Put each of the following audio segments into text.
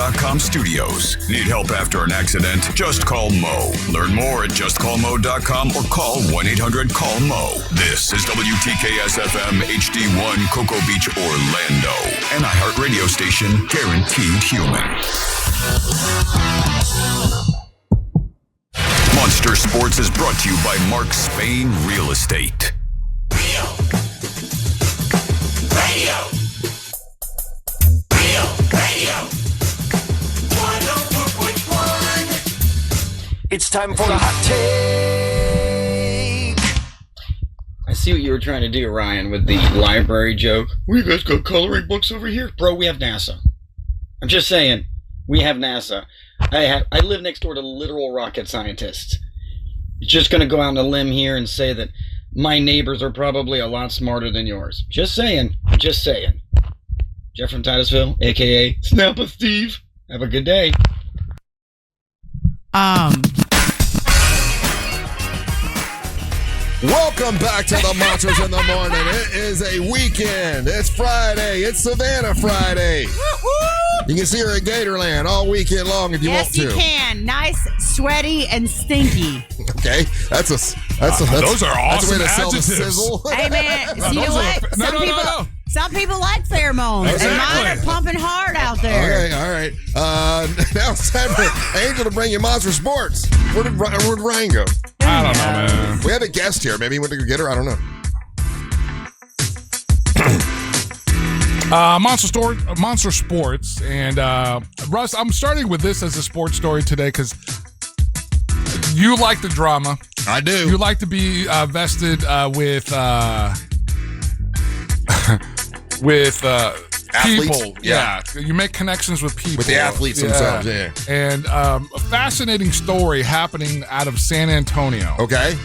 JustCallMo.com studios. Need help after an accident? Just call Mo. Learn more at JustCallMo.com or call 1-800-CALL-MO. This is WTKS-FM HD1 Cocoa Beach, Orlando. An iHeart radio station guaranteed human. Monster Sports is brought to you by Mark Spain Real Estate. Radio. 104.1. It's time for the hot take. I see what you were trying to do, Ryan, with the library joke. We guys got coloring books over here? Bro, we have NASA. I'm just saying, we have NASA. I live next door to literal rocket scientists. Just going to go out on a limb here and say that my neighbors are probably a lot smarter than yours. Just saying. Just saying. Jeff from Titusville, a.k.a. Snappa Steve. Have a good day. Welcome back to the Monsters in the Morning. It is a weekend. It's Friday. It's Savannah Friday. You can see her at Gatorland all weekend long if you want to. Yes, you can. Nice, sweaty, and stinky. Okay, that's those are awesome adjectives. Sizzle. Hey, man, you know what? Some people like pheromones, and mine are pumping hard out there. Okay, all right. Now it's time for Angel to bring you Monster Sports. Where'd Ryan go? I don't know, man. We have a guest here. Maybe he went to go get her. I don't know. Monster Sports. And Russ, I'm starting with this as a sports story today because you like the drama. I do. You like to be vested with athletes? People. Yeah. You make connections with people. With the athletes themselves, yeah. And a fascinating story happening out of San Antonio. Okay.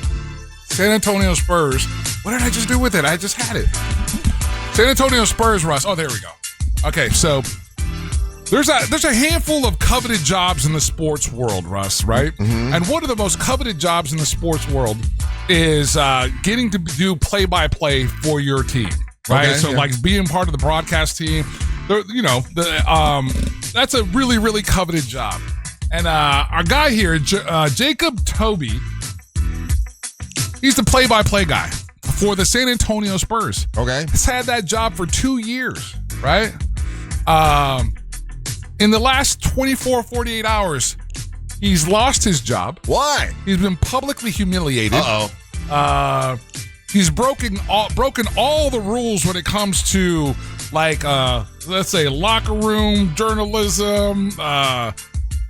San Antonio Spurs. What did I just do with it? I just had it. San Antonio Spurs, Russ. Oh, there we go. Okay, so there's a handful of coveted jobs in the sports world, Russ, right? Mm-hmm. And one of the most coveted jobs in the sports world is getting to do play-by-play for your team, right? Okay, so, like, being part of the broadcast team, that's a really, really coveted job. And our guy here, Jacob Toby, he's the play-by-play guy for the San Antonio Spurs. Okay. He's had that job for 2 years, right? In the last 48 hours, he's lost his job. Why? He's been publicly humiliated. Uh-oh. He's broken all the rules when it comes to, like, let's say, locker room, journalism,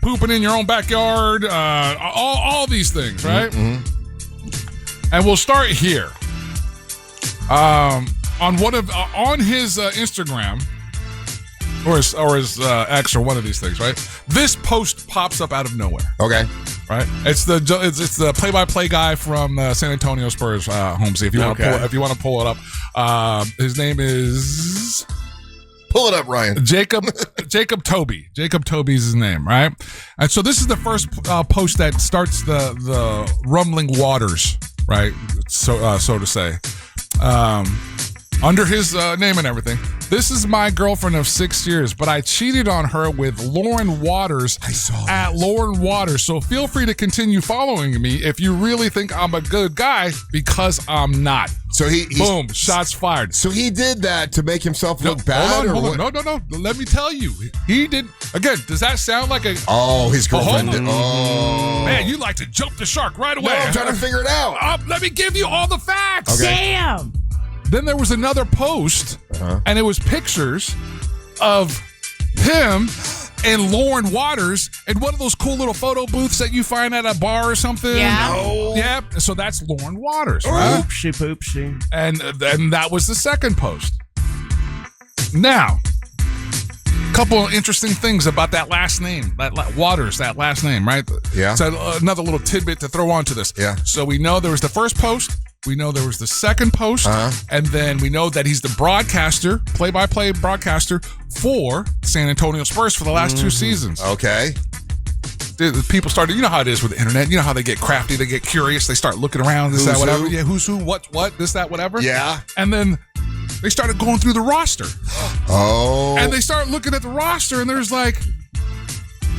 pooping in your own backyard, all these things, right? Mm-hmm. And we'll start here. On his Instagram or his X or one of these things, right? This post pops up out of nowhere. Okay. Right? It's the play-by-play guy from San Antonio Spurs home. See if you want to pull it up. His name is. Pull it up, Ryan. Jacob Toby. Jacob Toby's his name, right? And so this is the first post that starts the rumbling waters, right? So to say. Under his name and everything. This is my girlfriend of 6 years, but I cheated on her with Lauren Waters at Lauren Waters. So feel free to continue following me if you really think I'm a good guy, because I'm not. So he's boom, shots fired. So he did that to make himself look bad? Hold on. No. Let me tell you. He did. Again, does that sound like a... Oh, his girlfriend did. Oh. Man, you like to jump the shark right away. No, I'm trying to figure it out. Let me give you all the facts. Okay. Damn. Then there was another post, and it was pictures of him and Lauren Waters in one of those cool little photo booths that you find at a bar or something. Yeah. No. Yeah. So that's Lauren Waters, right? Oopsie. And then that was the second post. Now, a couple of interesting things about that last name, Waters, that last name, right? Yeah. So another little tidbit to throw onto this. Yeah. So we know there was the first post. We know there was the second post, and then we know that he's the broadcaster, play-by-play broadcaster for San Antonio Spurs for the last 2 seasons. Okay. People started, you know how it is with the internet. You know how they get crafty, they get curious, they start looking around, this, that, whatever. Yeah, who's who, what, this, that, whatever. Yeah. And then they started going through the roster. Oh. And they start looking at the roster, and there's like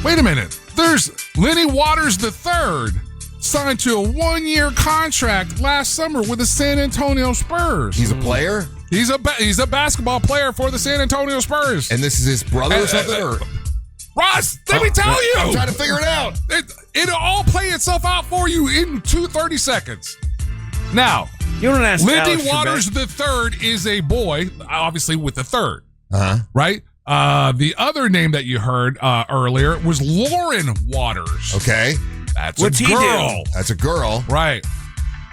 Wait a minute. There's Lenny Waters III signed to a 1-year contract last summer with the San Antonio Spurs. He's a player? He's a basketball player for the San Antonio Spurs. And this is his brother or something? Or? Ross, let me tell you. I'm trying to figure it out. It'll all play itself out for you in 30 seconds. Now, you don't ask Lindy Waters III is a boy, obviously with the third. Right? The other name that you heard earlier was Lauren Waters. Okay. That's What's a he girl. do? That's a girl. Right.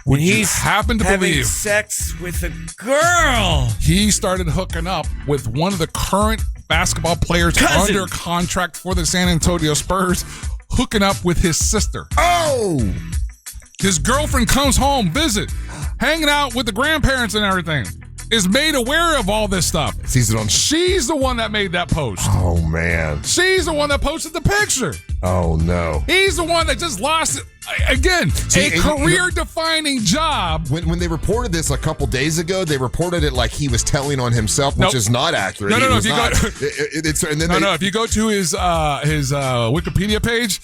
When he's happen to having believe sex with a girl. He started hooking up with one of the current basketball players under contract for the San Antonio Spurs, hooking up with his sister. Oh! His girlfriend comes home, visit, hanging out with the grandparents and everything. Is made aware of all this stuff. Sees it on. She's the one that made that post. Oh, man. She's the one that posted the picture. Oh, no. He's the one that just lost it. Again, a career-defining job. When they reported this a couple days ago, they reported it like he was telling on himself, which is not accurate. No. If you go to his Wikipedia page,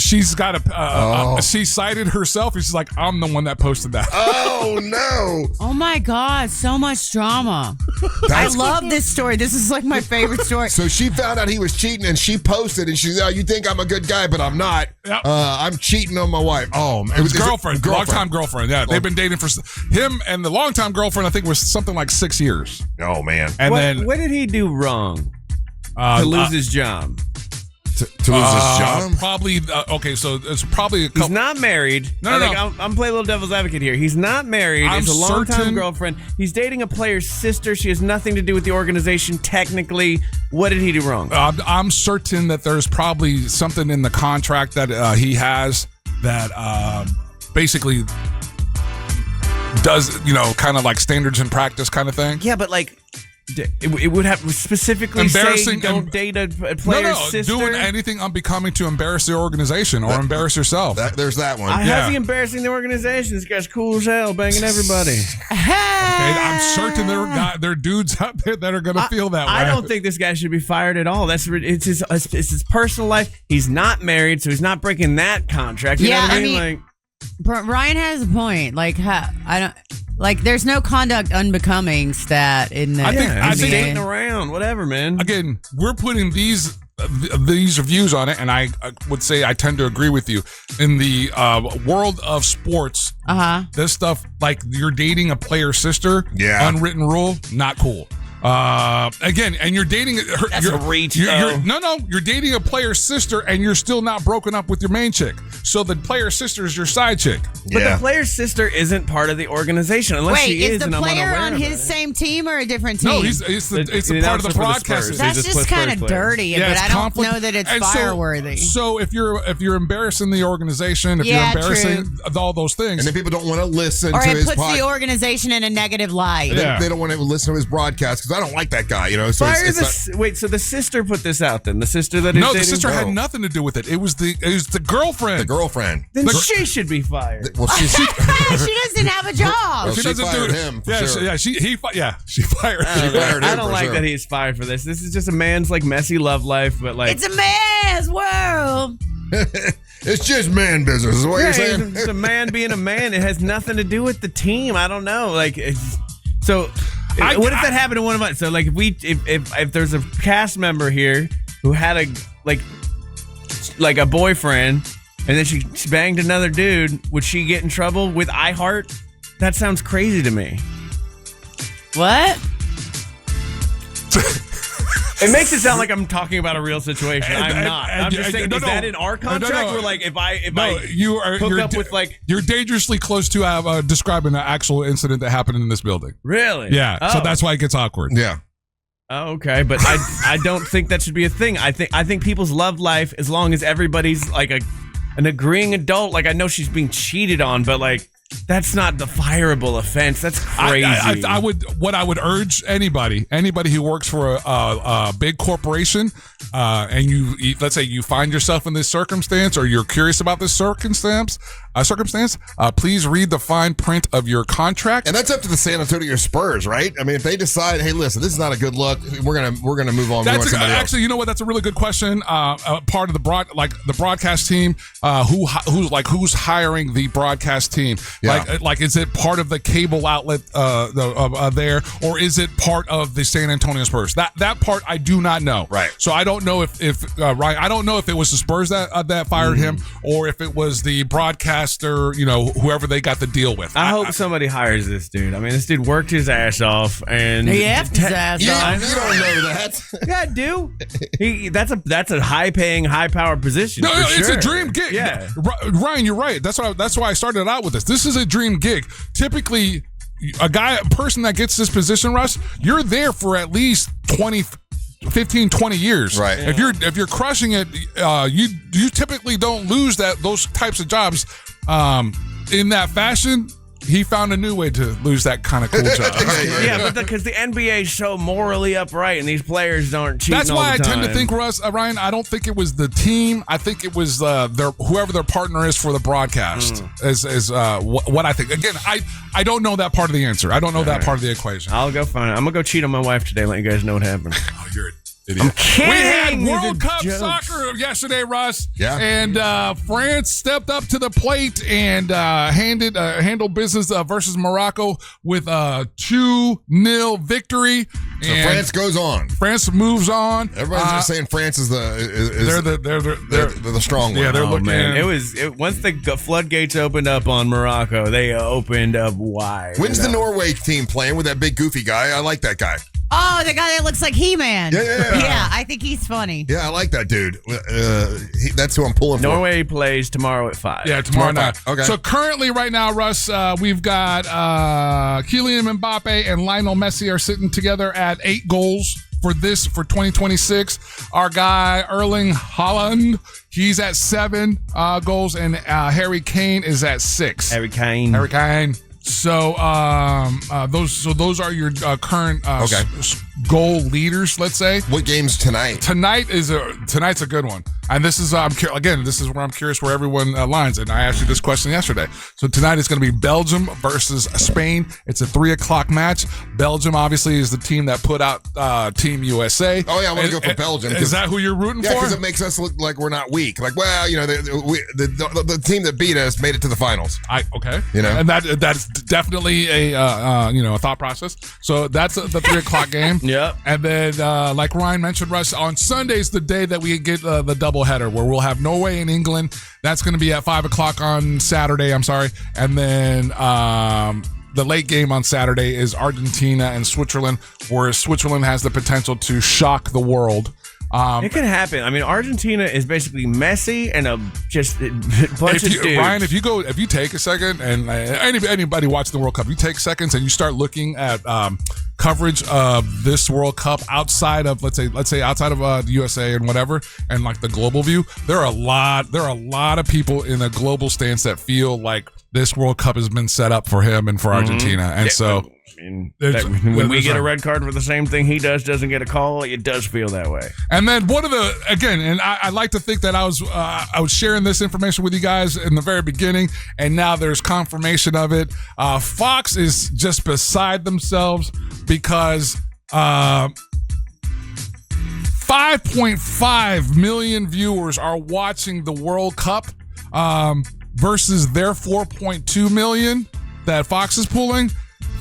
she's got she cited herself, and she's like, "I'm the one that posted that." Oh no! Oh my God, so much drama. I love this story. This is like my favorite story. So she found out he was cheating, and she posted, and she's, "You think I'm a good guy, but I'm not. Yep. I'm cheating on my wife." Oh, man. His girlfriend, longtime girlfriend. Yeah, they've been dating for him, and the longtime girlfriend, I think, was something like 6 years. Oh man! And what did he do wrong to lose his job? To lose his job? Probably. Okay, so it's probably a couple. He's not married. No. I'm playing a little devil's advocate here. He's not married. I'm He's a longtime certain- girlfriend. He's dating a player's sister. She has nothing to do with the organization technically. What did he do wrong? I'm certain that there's probably something in the contract that he has that basically does, kind of like standards and practice kind of thing. Yeah, but like it would have specifically say don't date a player's sister. Doing anything unbecoming to embarrass the organization or embarrass yourself. There's that one. How's he embarrassing the organization? This guy's cool as hell, banging everybody. Okay, I'm certain there are dudes out there that are going to feel that way. I don't think this guy should be fired at all. It's his personal life. He's not married, so he's not breaking that contract. You know what I mean? Ryan has a point. There's no conduct unbecoming stat in the. I think dating around, whatever, man. Again, we're putting these reviews on it, and I would say I tend to agree with you. In the world of sports, this stuff, like you're dating a player's sister, unwritten rule, not cool. Again, and you're dating her. That's a reach, though. You're dating a player's sister, and you're still not broken up with your main chick. So the player's sister is your side chick. But the player's sister isn't part of the organization unless she is. Is the player on his same team or a different team? No, it's a part of the broadcast. That's just kind of dirty, but I don't know that it's fire-worthy. So if you're embarrassing the organization, if you're embarrassing all those things, and then people don't want to listen or to his it puts the organization in a negative light. They don't want to listen to his broadcast because I don't like that guy. So wait, so the sister put this out then? The sister that is no, the dating? sister had nothing to do with it. It was the girlfriend. The girlfriend. Then she should be fired. Well, she doesn't have a job. Well, she doesn't fired do him. Yeah, sure. she fired him. I don't like that he's fired for this. This is just a man's messy love life, but it's a man's world. It's just man business. Is what you're saying? It's a man being a man. It has nothing to do with the team. I don't know. What if that happened to one of us? So if there's a cast member here who had a boyfriend and then she banged another dude, would she get in trouble with iHeart? That sounds crazy to me. What? It makes it sound like I'm talking about a real situation. I'm not. I'm just saying, is that in our contract? Where you're dangerously close to describing an actual incident that happened in this building. Really? Yeah. So that's why it gets awkward. Yeah. Oh, okay, but I don't think that should be a thing. I think people's love life, as long as everybody's an agreeing adult. I know she's being cheated on, but that's not the fireable offense. That's crazy. What I would urge anybody who works for a big corporation, and let's say you find yourself in this circumstance, or you're curious about this circumstance, circumstance, please read the fine print of your contract. And that's up to the San Antonio Spurs, right? I mean, if they decide, hey, listen, this is not a good look, we're gonna move on. Actually, you know what? That's a really good question. Part of the broadcast team, who's hiring the broadcast team? Yeah. Like, is it part of the cable outlet there, or is it part of the San Antonio Spurs? That part I do not know. Right. So I don't know if Ryan. I don't know if it was the Spurs that fired him, or if it was the broadcaster. Whoever they got the deal with. I hope somebody hires this dude. I mean, this dude worked his ass off, and He effed his ass off. You don't know that. Yeah, dude. That's a high-paying, high-powered position. No, for it's sure. a dream gig. Yeah, Ryan, you're right. That's why I started out with this. This is a dream gig. Typically, a person that gets this position, Russ, you're there for at least 15, 20 years. Right. If you're crushing it, you typically don't lose those types of jobs in that fashion. He found a new way to lose that kind of cool job. yeah, but because the NBA is so morally upright and these players aren't cheating. That's why all the time. I tend to think, Ryan, I don't think it was the team. I think it was whoever their partner is for the broadcast is what I think. Again, I don't know that part of the answer. I don't know that part of the equation. I'll go find it. I'm gonna go cheat on my wife today. Let you guys know what happened. Oh, you're an idiot. I'm kidding. We had World These are Cup jokes. soccer yesterday, Russ. Yeah. And France stepped up to the plate and handled business versus Morocco with a 2-0 victory. So And France goes on. France moves on. Everybody's just saying France is They're the strong one. Yeah, they're Oh, looking. man. Once the floodgates opened up on Morocco, they opened up wide. When's the Norway team playing with that big goofy guy? I like that guy. Oh, the guy that looks like He-Man. Yeah. Yeah, I think he's funny. Yeah, I like that dude. That's who I'm pulling for. Norway plays tomorrow at 5. Yeah, tomorrow night. Okay. So currently, right now, Russ, we've got Kylian Mbappe and Lionel Messi are sitting together at 8 goals for 2026. Our guy Erling Haaland, he's at 7 goals, and Harry Kane is at 6. Harry Kane. So those are your current goal leaders, let's say. What game's tonight? Tonight's a good one. And this is this is where I'm curious where everyone aligns. And I asked you this question yesterday. So tonight is going to be Belgium versus Spain. It's a 3:00 match. Belgium obviously is the team that put out Team USA. Oh yeah, I want to go for Belgium. Is that who you're rooting Yeah, for? because it makes us look like we're not weak. Like, well, the team that beat us made it to the finals. Okay. You know? And that's definitely a thought process. So that's the 3:00 game. Yep. And then, like Ryan mentioned, Russ, on Sunday's the day that we get the doubleheader where we'll have Norway and England. That's going to be at 5:00 on Saturday. I'm sorry. And then the late game on Saturday is Argentina and Switzerland, where Switzerland has the potential to shock the world. It can happen. I mean, Argentina is basically Messi and a bunch of dudes. Ryan, if you take a second, and anybody watching the World Cup, you take seconds and you start looking at coverage of this World Cup outside of let's say outside of the USA and whatever, and like the global view, there are a lot of people in a global stance that feel like this World Cup has been set up for him and for Argentina, and so. When we get a red card for the same thing he doesn't get a call, it does feel that way. And then and I like to think that I was sharing this information with you guys in the very beginning, and now there's confirmation of it. Fox is just beside themselves because 5.5 million viewers are watching the World Cup versus their 4.2 million that Fox is pulling.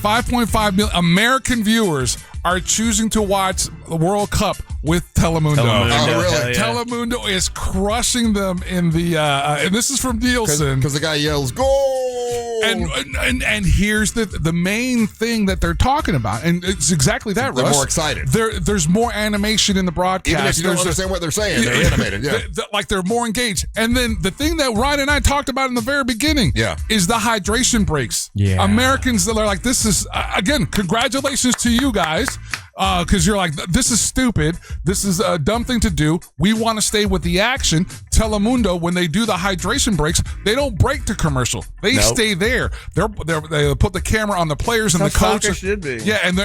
5.5 million American viewers are choosing to watch the World Cup with Telemundo. Oh, really? Yeah. Telemundo is crushing them in the and this is from Nielsen. Because the guy yells, "Goal!" And here's the main thing that they're talking about, and it's exactly that. They're Russ. more excited. There's more animation in the broadcast. Even if you don't understand what they're saying, they're animated. Yeah. Like they're more engaged. And then the thing that Ryan and I talked about in the very beginning, is the hydration breaks. Yeah. Americans that are like, this is again, congratulations to you guys. Because you're like, this is stupid. This is a dumb thing to do. We want to stay with the action. Telemundo, when they do the hydration breaks, they don't break to commercial. They stay there. They put the camera on the players and the coach. Soccer should be. Yeah, and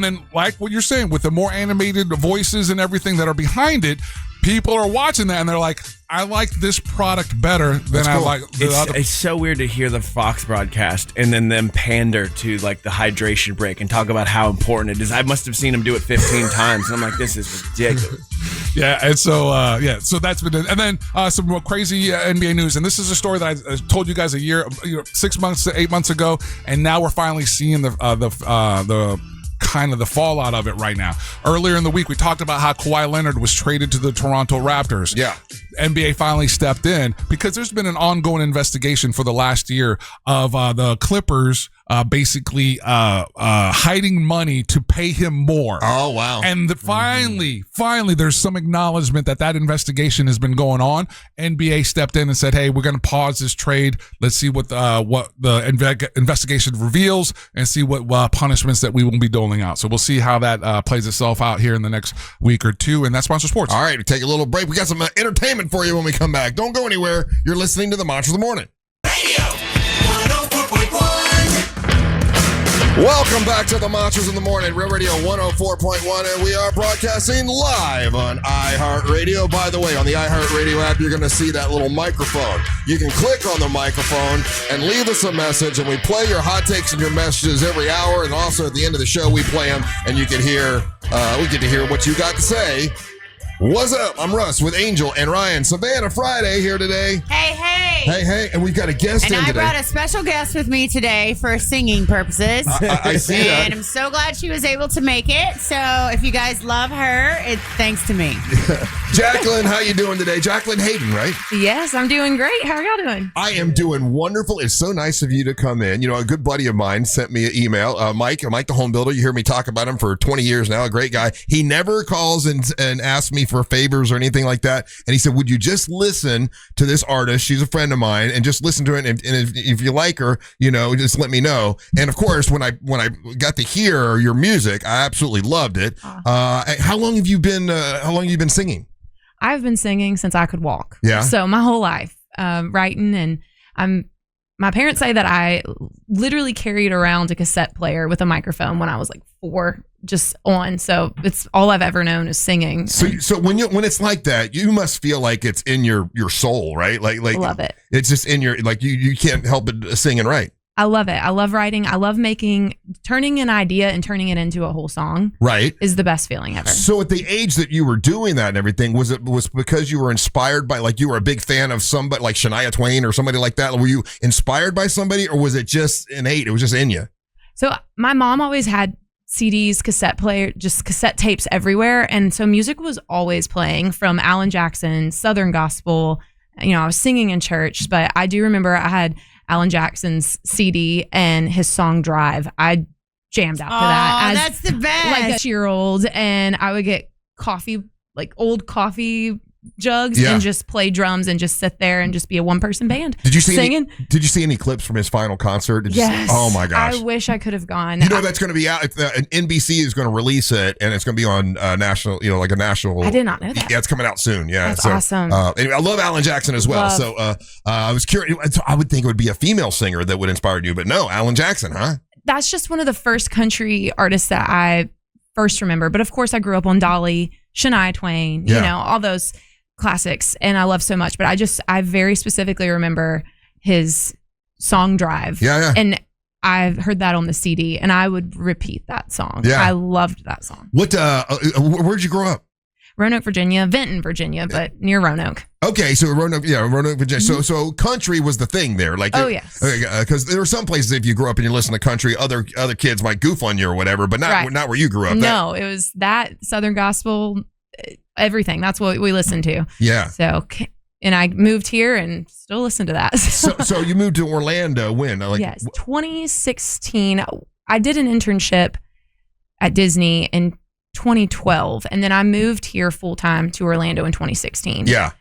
then like what you're saying, with the more animated voices and everything that are behind it, people are watching that and they're like, I like this product better than I like the other. It's so weird to hear the Fox broadcast and then them pander to like the hydration break and talk about how important it is. I must have seen them do it 15 times. And I'm like, this is ridiculous. Yeah, and so so that's been it. And then some more crazy NBA news. And this is a story that I told you guys 6 months to 8 months ago, and now we're finally seeing the kind of the fallout of it right now. Earlier in the week, we talked about how Kawhi Leonard was traded to the Toronto Raptors. Yeah. NBA finally stepped in because there's been an ongoing investigation for the last year of the Clippers basically hiding money to pay him more. Oh, wow. And finally, there's some acknowledgement that investigation has been going on. NBA stepped in and said, hey, we're going to pause this trade. Let's see what the investigation reveals and see what punishments that we will be doling out. So we'll see how that plays itself out here in the next week or two. And that's Monster Sports. All right, we take a little break. We got some entertainment for you when we come back. Don't go anywhere. You're listening to the Monster of the Morning. Radio 104.1. Welcome back to the Monsters in the Morning, Real Radio 104.1, and we are broadcasting live on iHeartRadio. By the way, on the iHeartRadio app, you're going to see that little microphone. You can click on the microphone and leave us a message, and we play your hot takes and your messages every hour, and also at the end of the show, we play them, and you can hear, we get to hear what you got to say. What's up? I'm Russ with Angel and Ryan. Savannah Friday here today. Hey, hey. Hey, hey. And we've got a guest And in I today. brought a special guest with me today for singing purposes. I see that. And I'm so glad she was able to make it. So if you guys love her, it's thanks to me. Jaclyn, how you doing today? Jaclyn Hayden, right? Yes, I'm doing great. How are y'all doing? I am doing wonderful. It's so nice of you to come in. You know, a good buddy of mine sent me an email. Mike the home builder. You hear me talk about him for 20 years now. A great guy. He never calls and asks me for favors or anything like that. And he said, would you just listen to this artist? She's a friend of mine, and just listen to it. And if you like her, you know, just let me know. And of course, when I got to hear your music, I absolutely loved it. How long have you been singing? I've been singing since I could walk. Yeah. So my whole life, writing, and my parents say that I literally carried around a cassette player with a microphone when I was like 4, just on. So it's all I've ever known is singing. So when it's like that, you must feel like it's in your soul, right? Like I love it. It's just in your, like you can't help but sing and write. I love it. I love writing. I love turning an idea and turning it into a whole song. Right. Is the best feeling ever. So at the age that you were doing that and everything, was because you were inspired by, like, you were a big fan of somebody like Shania Twain or somebody like that? Were you inspired by somebody, or was it just innate? It was just in you? So my mom always had CDs, cassette tapes everywhere. And so music was always playing, from Alan Jackson, Southern gospel. You know, I was singing in church, but I do remember I had Alan Jackson's CD and his song Drive. I jammed out to that. That's the best. Like a 6-year-old, and I would get coffee, like old coffee jugs, and just play drums and just sit there and just be a one-person band. Did you see singing? Did you see any clips from his final concert? Yes. Oh my gosh! I wish I could have gone. You know that's going to be out. NBC is going to release it, and it's going to be on national. You know, like a national. I did not know that. Yeah, it's coming out soon. Yeah, that's awesome. Anyway, I love Alan Jackson as well. So I was curious. I would think it would be a female singer that would inspire you, but no, Alan Jackson, huh? That's just one of the first country artists that I first remember. But of course, I grew up on Dolly, Shania Twain. You know, all those classics, and I love so much. But I very specifically remember his song Drive. Yeah. And I've heard that on the CD, and I would repeat that song. Yeah. I loved that song. What? Where'd you grow up? Roanoke, Virginia, Vinton, Virginia, but near Roanoke. Okay, so Roanoke, Virginia. Mm-hmm. So country was the thing there, like. Oh yes. Because there are some places, if you grew up and you listen to country, other kids might goof on you or whatever, but not where you grew up. No, it was that Southern gospel, everything. That's what we listened to. Yeah. So, and I moved here and still listen to that. So you moved to Orlando when? Yes, 2016. I did an internship at Disney in 2012, and then I moved here full time to Orlando in 2016. Yeah.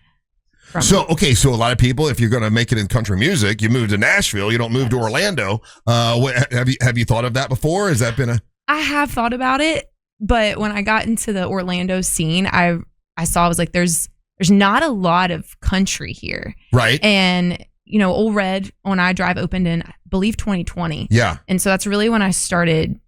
So a lot of people, if you're going to make it in country music, you move to Nashville. You don't move to Orlando. Have you thought of that before? Has that been I have thought about it, but when I got into the Orlando scene, I saw, I was like, there's not a lot of country here. Right. And, you know, Old Red on iDrive opened in, I believe, 2020. Yeah. And so that's really when I started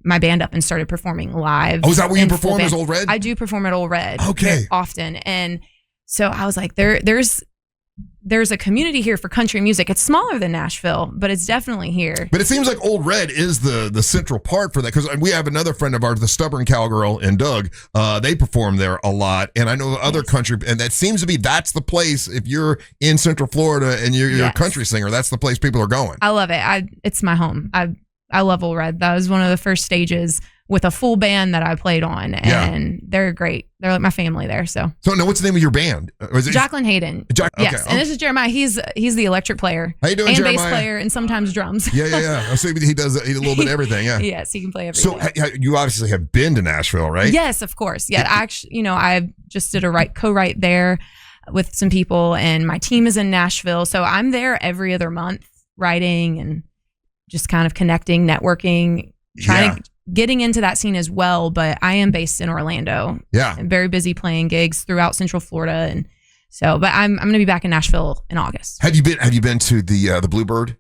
my band up and started performing live. Oh, is that where you in full perform band. as Old Red? I do perform at Old Red. Okay. Often. And so I was like, there's a community here for country music. It's smaller than Nashville, but it's definitely here. But it seems like Old Red is the central part for that, because we have another friend of ours, the Stubborn Cowgirl and Doug. They perform there a lot, and I know other country, and that seems to be that's the place. If you're in Central Florida and you're a country singer, that's the place people are going. I love it. It's my home. I love Old Red. That was one of the first stages with a full band that I played on, and they're great. They're like my family there. So now, what's the name of your band? Was it Jaclyn Hayden. Okay. Yes, and this is Jeremiah. He's the electric player. How you doing, and Jeremiah? bass player, and sometimes drums. Yeah. I see he does a little bit of everything. Yeah. Yes, he can play everything. So you obviously have been to Nashville, right? Yes, of course. Yeah, actually, I just did a co-write there with some people, and my team is in Nashville, so I'm there every other month writing and just kind of connecting, networking, trying to getting into that scene as well. But I am based in Orlando. Yeah. I'm very busy playing gigs throughout Central Florida. And so, but I'm going to be back in Nashville in August. Have you been to the Bluebird?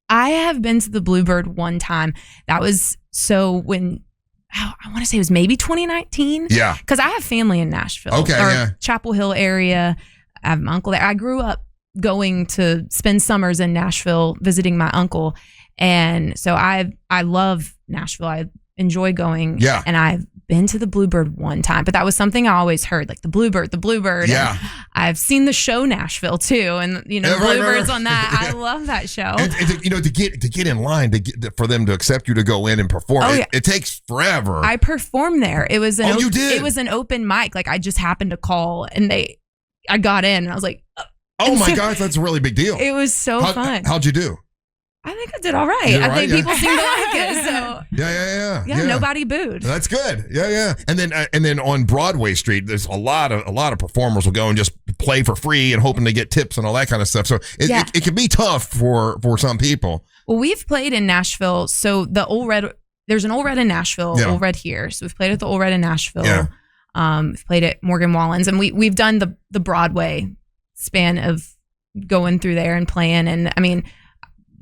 I have been to the Bluebird one time. That was when I want to say it was maybe 2019. Yeah. Because I have family in Nashville. Okay. Or Chapel Hill area. I have my uncle there. I grew up going to spend summers in Nashville visiting my uncle. And so I love Nashville. I enjoy going. Yeah. And I've been to the Bluebird one time, but that was something I always heard, like the Bluebird. Yeah. And I've seen the show Nashville too. And Bluebirds on that. I love that show. And to get in line for them to accept you to go in and perform, it takes forever. I performed there. It was you did? It was an open mic. Like I just happened to call and I got in and I was like, oh my gosh, that's a really big deal. It was so fun. How'd you do? I think I did all right. I think people seem to like it. So Yeah, nobody booed. That's good. Yeah. And then on Broadway Street, there's a lot of performers will go and just play for free and hoping to get tips and all that kind of stuff. So it can be tough for some people. Well, we've played in Nashville. So there's an Old Red in Nashville, Old Red here. So we've played at the Old Red in Nashville. Yeah. We've played at Morgan Wallen's, and we've done the Broadway span of going through there and playing. And I mean,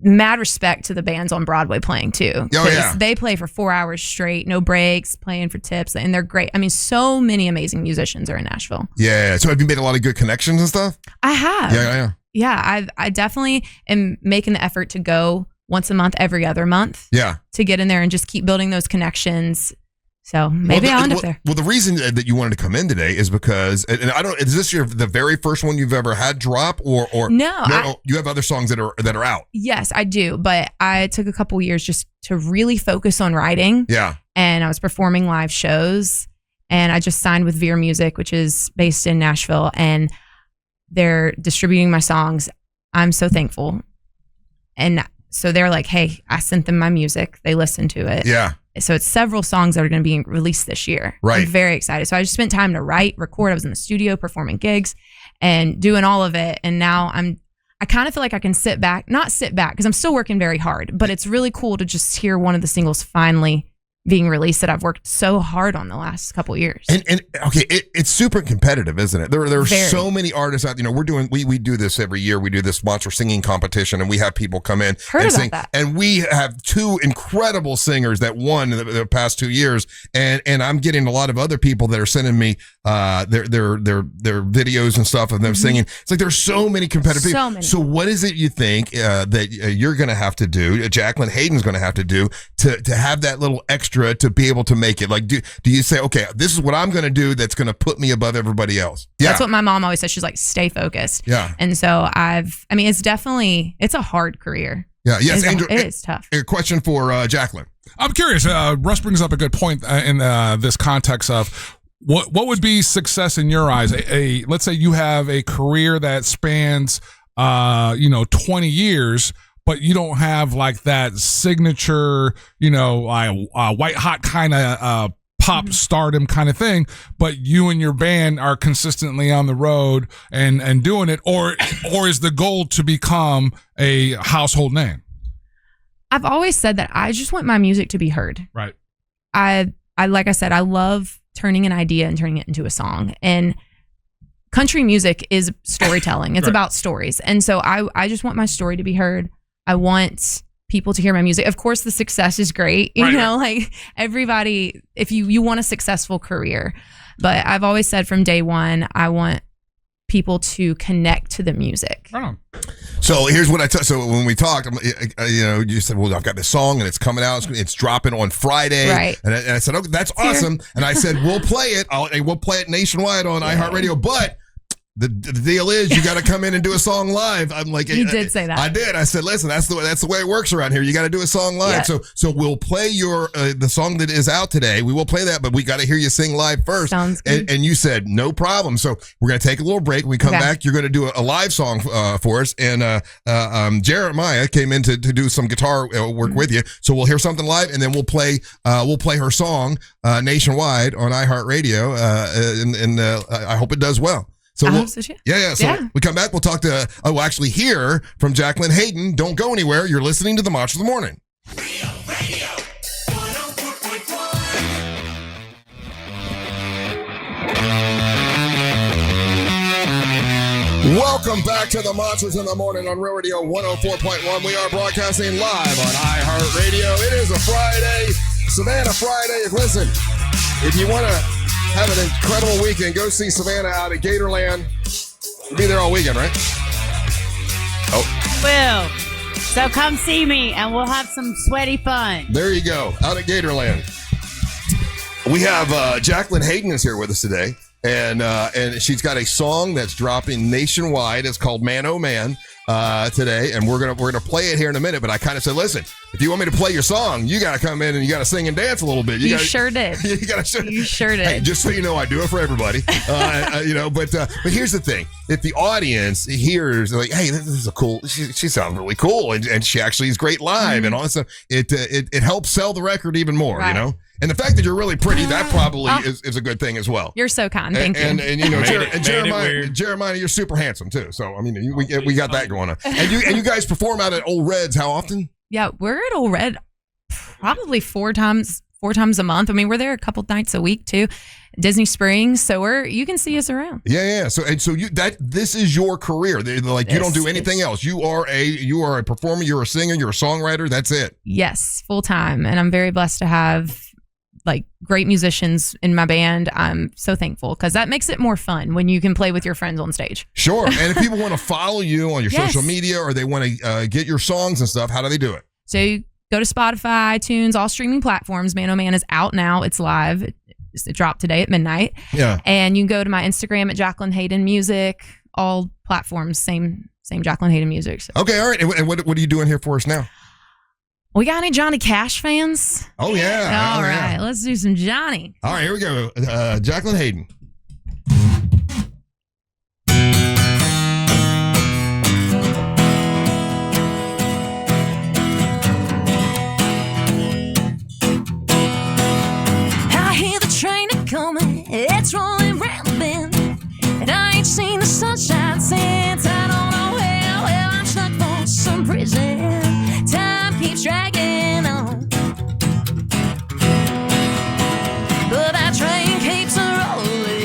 mad respect to the bands on Broadway playing too. Oh, yeah. They play for 4 hours straight, no breaks, playing for tips, and they're great. I mean, so many amazing musicians are in Nashville. Yeah. So have you made a lot of good connections and stuff? I have. Yeah. Yeah, I definitely am making the effort to go once a month, every other month. Yeah. To get in there and just keep building those connections. So maybe I'll end up there. Well, the reason that you wanted to come in today is because, and I don't, is this the very first one you've ever had drop, or no? You have other songs that are out. Yes, I do, but I took a couple years just to really focus on writing. Yeah, and I was performing live shows, and I just signed with Veer Music, which is based in Nashville, and they're distributing my songs. I'm so thankful, and so they're like, "Hey, I sent them my music. They listened to it." Yeah. So it's several songs that are going to be released this year. Right. I'm very excited. So I just spent time to write, record. I was in the studio performing gigs and doing all of it. And now I kind of feel like I can not sit back because I'm still working very hard, but it's really cool to just hear one of the singles finally being released that I've worked so hard on the last couple of years. And okay, it's super competitive, isn't it? There are so many artists out. We do this every year. We do this monster singing competition, and we have people come in and sing. That. And we have two incredible singers that won in the past 2 years. And I'm getting a lot of other people that are sending me their videos and stuff of them singing. It's like there's so many competitive people. So many. So what is it you think that you're going to have to do? Jaclyn Hayden's going to have to do to have that little extra to be able to make it? Like, do you say, okay, this is what I'm going to do that's going to put me above everybody else? Yeah. That's what my mom always says. She's like, stay focused. Yeah. And so it's a hard career. Yeah. Yes. Angel, it is tough. A question for Jaclyn. I'm curious. Russ brings up a good point in this context of what would be success in your eyes? Let's say you have a career that spans 20 years, but you don't have like that signature, white hot kind of pop stardom kind of thing, but you and your band are consistently on the road and doing it, or is the goal to become a household name? I've always said that I just want my music to be heard. Right. I like I said, I love turning an idea and turning it into a song. And country music is storytelling. It's right. about stories. And so I just want my story to be heard. I want people to hear my music. Of course, the success is great. You know, like everybody, if you want a successful career, but I've always said from day one, I want people to connect to the music. So here's what so when we talked, you said, well, I've got this song and it's coming out. It's dropping on Friday. Right. And I said, okay, that's awesome. And I said, we'll play it. We'll play it nationwide on iHeartRadio. But the deal is you got to come in and do a song live. I'm like, you did say that. I did. I said, listen, that's the way it works around here. You got to do a song live. Yeah. So we'll play the song that is out today. We will play that, but we got to hear you sing live first. Sounds good. And you said no problem. So we're gonna take a little break. When we come back, you're gonna do a live song for us. And Jeremiah came in to do some guitar work with you. So we'll hear something live, and then we'll play her song nationwide on iHeartRadio. And I hope it does well. So So we come back. We'll talk to, we'll actually hear from Jaclyn Hayden. Don't go anywhere. You're listening to the Monster of the Morning. Radio. 104.1. Welcome back to the Monsters in the Morning on Real Radio 104.1. We are broadcasting live on iHeartRadio. It is a Friday, Savannah Friday. Listen, if you want to have an incredible weekend, go see Savannah out at Gatorland. We'll be there all weekend, right? Will. So come see me and we'll have some sweaty fun. There you go. Out at Gatorland. We have Jaclyn Hayden is here with us today. And she's got a song that's dropping nationwide. It's called Man Oh Man today, and we're gonna play it here in a minute. But I kind of said, listen, if you want me to play your song, you got to come in and you got to sing and dance a little bit. You sure did. You sure did. Hey, just so you know, I do it for everybody. But here's the thing: if the audience hears like, hey, this is a cool, she sounds really cool, and she actually is great live, and all that stuff, it helps sell the record even more, you know. And the fact that you're really pretty, that probably is a good thing as well. You're so kind. Thank you. And you know, Jeremiah, you're super handsome too. So I mean, we got that going on. And you guys perform out at Old Reds how often? Yeah, we're at Old Red probably four times a month. I mean, we're there a couple nights a week too. Disney Springs, so you can see us around. Yeah. So this is your career. Like you don't do anything else. You are a performer. You're a singer. You're a songwriter. That's it. Yes, full time, and I'm very blessed to have like great musicians in my band. I'm so thankful because that makes it more fun when you can play with your friends on stage. Sure. And if people want to follow you on your social media or they want to get your songs and stuff, how do they do it? So you go to Spotify, iTunes, all streaming platforms. Man Oh Man is out now. It's live. It dropped today at midnight. Yeah. And you can go to my Instagram at Jaclyn Hayden Music. All platforms, same Jaclyn Hayden Music. So. Okay. All right. And what are you doing here for us now? We got any Johnny Cash fans? Oh, yeah. All right. Let's do some Johnny. All right, here we go. Jaclyn Hayden. I hear the train a-coming, it's rolling round the bend, and I ain't seen the sunshine since. I don't know well, I'm stuck for some prison. Time keeps dragging on, but that train keeps a rolling.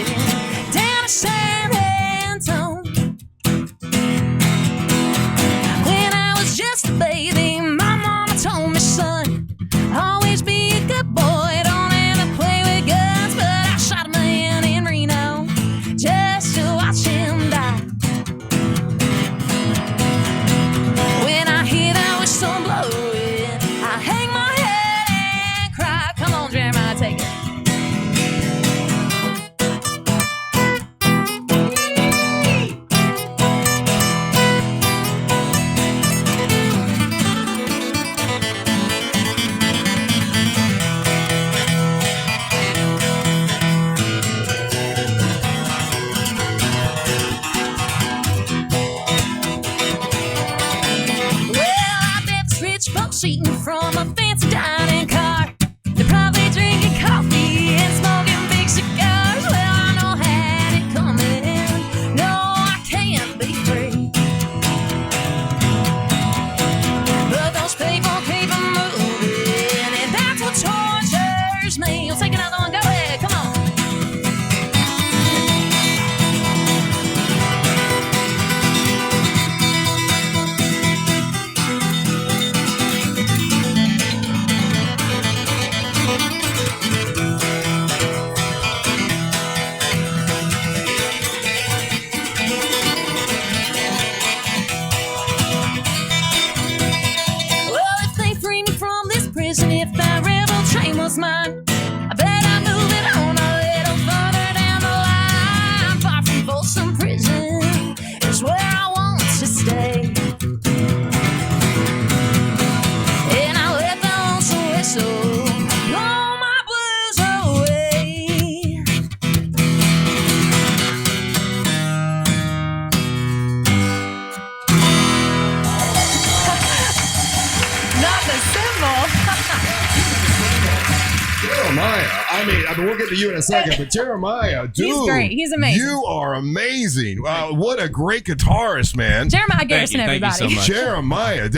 I mean, we'll get to you in a second, but Jeremiah, dude. He's great. He's amazing. You are amazing. What a great guitarist, man. Jeremiah Garrison, everybody. Thank you so much. Jeremiah,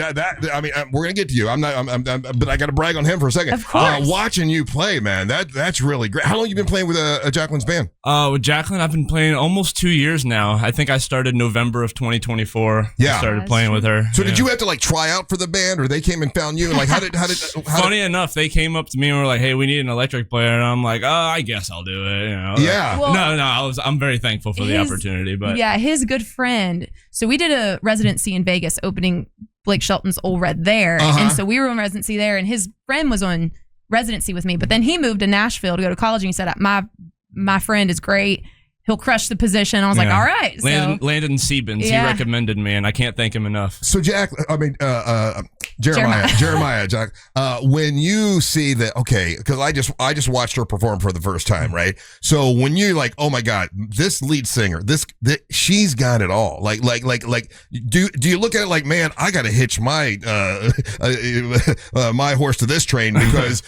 I mean, we're gonna get to you. But I got to brag on him for a second. Of course. Watching you play, man, that's really great. How long you been playing with Jaclyn's band? With Jaclyn, I've been playing almost 2 years now. I think I started November of 2024. Yeah. I started playing with her. So did you have to like try out for the band, or they came and found you? Like, Funny enough, they came up to me and were like, "Hey, we need an electric player," and I'm like, "Oh, I guess I'll do it." You know? Yeah. Well, I'm very thankful for the opportunity. But yeah, his good friend. So we did a residency in Vegas, opening Blake Shelton's Old Red there, and so we were on residency there, and his friend was on residency with me. But then he moved to Nashville to go to college, and he said, "My friend is great. He'll crush the position." I was like, all right. Landon Siebens, he recommended me, and I can't thank him enough. So Jeremiah, Jack, when you see that, okay, because I just watched her perform for the first time, right? So when you're like, oh my God, this lead singer, she's got it all. Like, do you look at it like, man, I got to hitch my my horse to this train because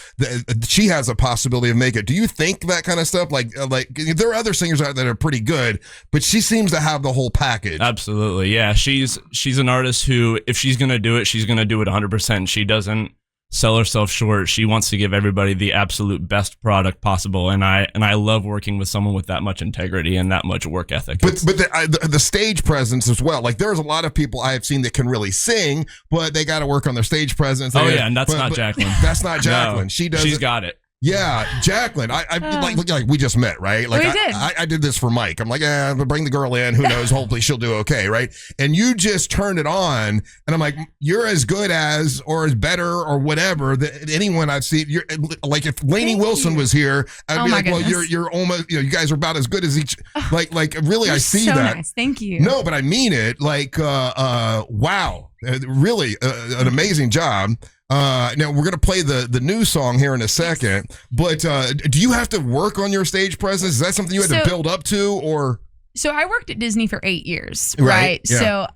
she has a possibility of making it. Do you think that kind of stuff? Like there are other singers out there that are pretty good, but she seems to have the whole package. Absolutely, yeah. She's an artist who, if she's gonna do it, she's gonna do it 100%. She doesn't sell herself short. She wants to give everybody the absolute best product possible, and I love working with someone with that much integrity and that much work ethic. But the stage presence as well. Like there's a lot of people I have seen that can really sing, but they got to work on their stage presence. And that's not Jaclyn. That's not Jaclyn. No, she's got it. Yeah, Jaclyn. Like we just met, right? Like we did. I did this for Mike. I'm like, bring the girl in. Who knows? Hopefully she'll do okay, right? And you just turned it on, and I'm like, you're as good as, or as better, or whatever that anyone I've seen. You're like, if Lainey Wilson was here, I'd be like, well, you're almost, you guys are about as good as each. Like really, I see so that. Nice. Thank you. No, but I mean it. Like, wow, really, an amazing job. Now we're gonna play the new song here in a second, but do you have to work on your stage presence? Is that something you had to build up to, or? So I worked at Disney for 8 years, right? Yeah. So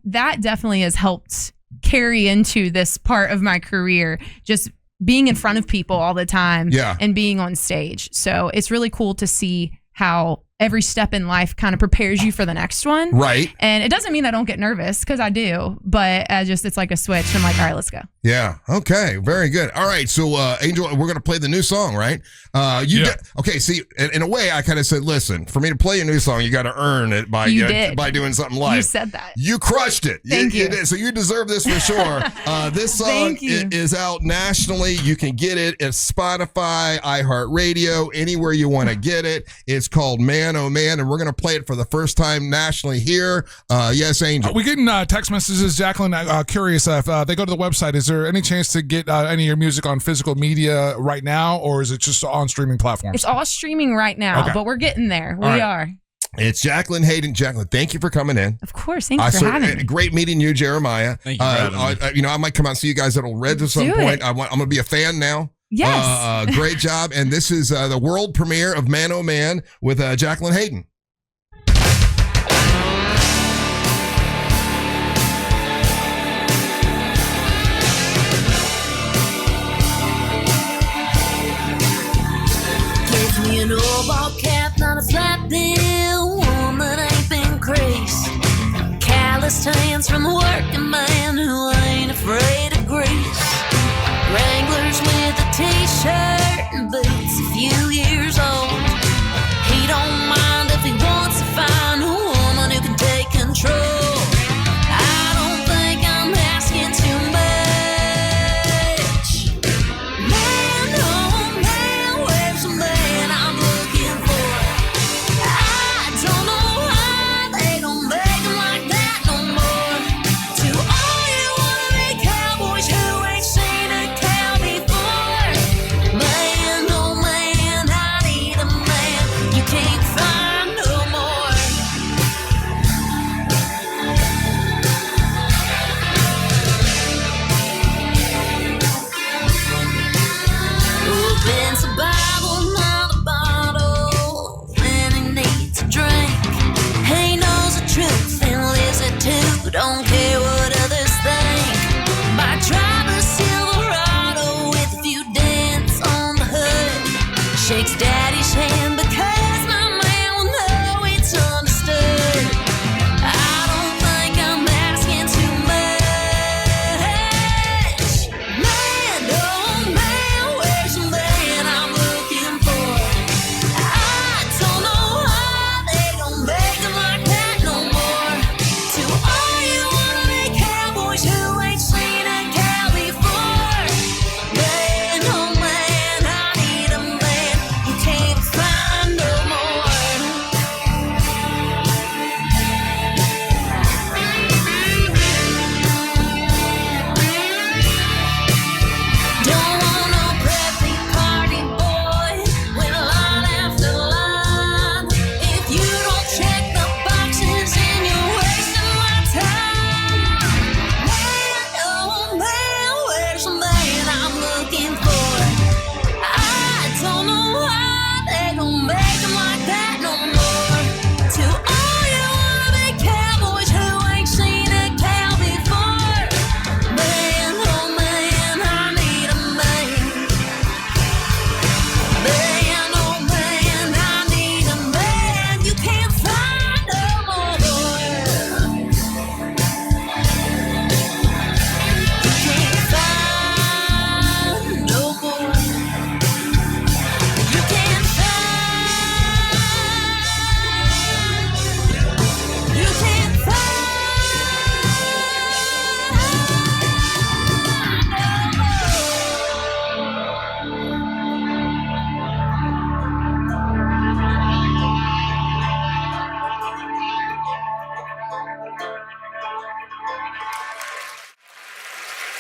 that definitely has helped carry into this part of my career, just being in front of people all the time, and being on stage. So it's really cool to see how every step in life kind of prepares you for the next one. Right. And it doesn't mean I don't get nervous, because I do, but it's like a switch. I'm like, all right, let's go. Yeah. Okay. Very good. All right. So, Angel, we're going to play the new song, right? Okay. See, in a way, I kind of said, listen, for me to play a new song, you got to earn it by doing something live. You said that. You crushed it. Thank you. You did. So you deserve this for sure. This song is out nationally. You can get it at Spotify, iHeartRadio, anywhere you want to get it. It's called Man, Oh Man, and we're going to play it for the first time nationally here. Yes, Angel. We getting text messages, Jaclyn. Curious if they go to the website, is there any chance to get any of your music on physical media right now, or is it just on streaming platforms? It's all streaming right now, but we're getting there. We are. It's Jaclyn Hayden. Jaclyn, thank you for coming in. Of course. Thank you for having me. Great meeting you, Jeremiah. Thank you for having me. I might come out and see you guys at Old Red at some point. I'm going to be a fan now. Yes. Great job. And this is the world premiere of Man, Oh Man with Jaclyn Hayden. Give me an old ball cap, not a flat bill, one that ain't been creased. Calloused hands from a working man who